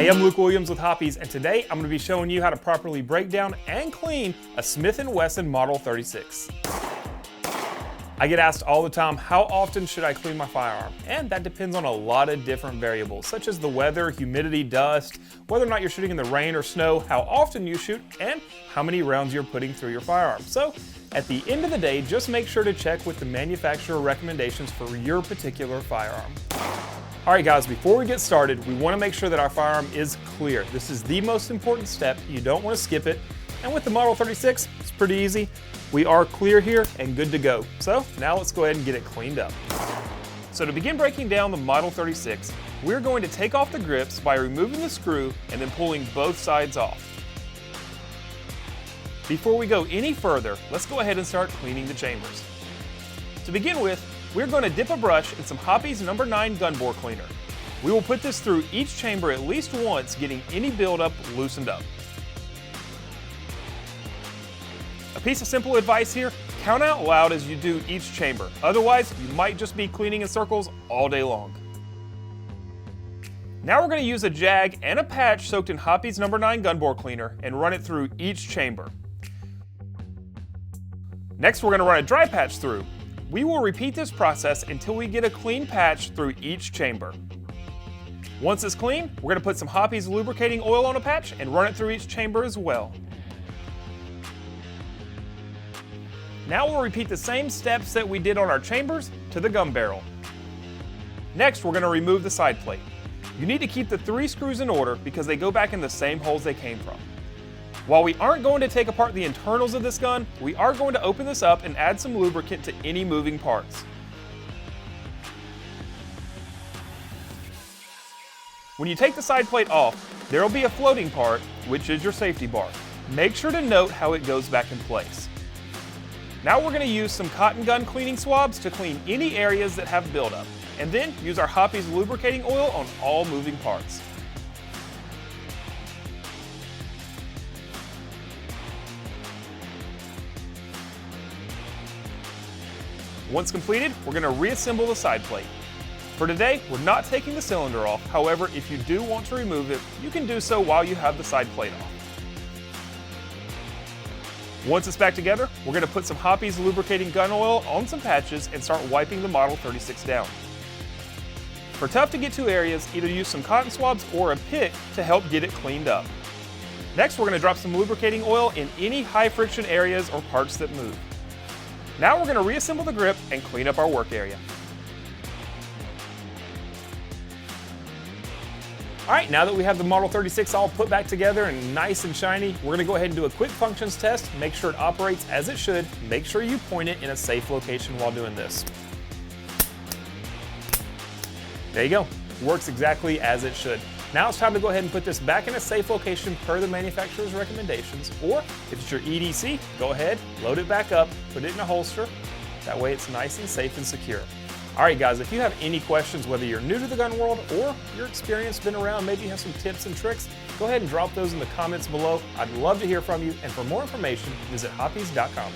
Hey, I'm Luke Williams with Hoppies, and today I'm going to be showing you how to properly break down and clean a Smith Wesson Model 36. I get asked all the time, how often should I clean my firearm? And that depends on a lot of different variables, such as the weather, humidity, dust, whether or not you're shooting in the rain or snow, how often you shoot, and how many rounds you're putting through your firearm. So, at the end of the day, just make sure to check with the manufacturer recommendations for your particular firearm. Alright guys, before we get started, we want to make sure that our firearm is clear. This is the most important step. You don't want to skip it. And with the Model 36, it's pretty easy. We are clear here and good to go. So now let's go ahead and get it cleaned up. So to begin breaking down the Model 36, we're going to take off the grips by removing the screw and then pulling both sides off. Before we go any further, let's go ahead and start cleaning the chambers. To begin with, we're going to dip a brush in some Hoppies No. 9 gun bore cleaner. We will put this through each chamber at least once, getting any buildup loosened up. A piece of simple advice here, count out loud as you do each chamber. Otherwise, you might just be cleaning in circles all day long. Now we're going to use a jag and a patch soaked in Hoppies No. 9 gun bore cleaner and run it through each chamber. Next, we're going to run a dry patch through. We will repeat this process until we get a clean patch through each chamber. Once it's clean, we're going to put some Hoppies lubricating oil on a patch and run it through each chamber as well. Now we'll repeat the same steps that we did on our chambers to the gun barrel. Next, we're going to remove the side plate. You need to keep the 3 screws in order because they go back in the same holes they came from. While we aren't going to take apart the internals of this gun, we are going to open this up and add some lubricant to any moving parts. When you take the side plate off, there will be a floating part, which is your safety bar. Make sure to note how it goes back in place. Now we're going to use some cotton gun cleaning swabs to clean any areas that have buildup, and then use our Hoppies lubricating oil on all moving parts. Once completed, we're going to reassemble the side plate. For today, we're not taking the cylinder off. However, if you do want to remove it, you can do so while you have the side plate off. Once it's back together, we're going to put some Hoppies lubricating gun oil on some patches and start wiping the Model 36 down. For tough to get to areas, either use some cotton swabs or a pick to help get it cleaned up. Next, we're going to drop some lubricating oil in any high friction areas or parts that move. Now we're going to reassemble the grip and clean up our work area. Alright, now that we have the Model 36 all put back together and nice and shiny, we're going to go ahead and do a quick functions test, make sure it operates as it should, make sure you point it in a safe location while doing this. There you go, works exactly as it should. Now it's time to go ahead and put this back in a safe location per the manufacturer's recommendations, or if it's your EDC, go ahead, load it back up, put it in a holster, that way it's nice and safe and secure. Alright guys, if you have any questions, whether you're new to the gun world or your experience been around, maybe you have some tips and tricks, go ahead and drop those in the comments below. I'd love to hear from you, and for more information, visit hoppies.com.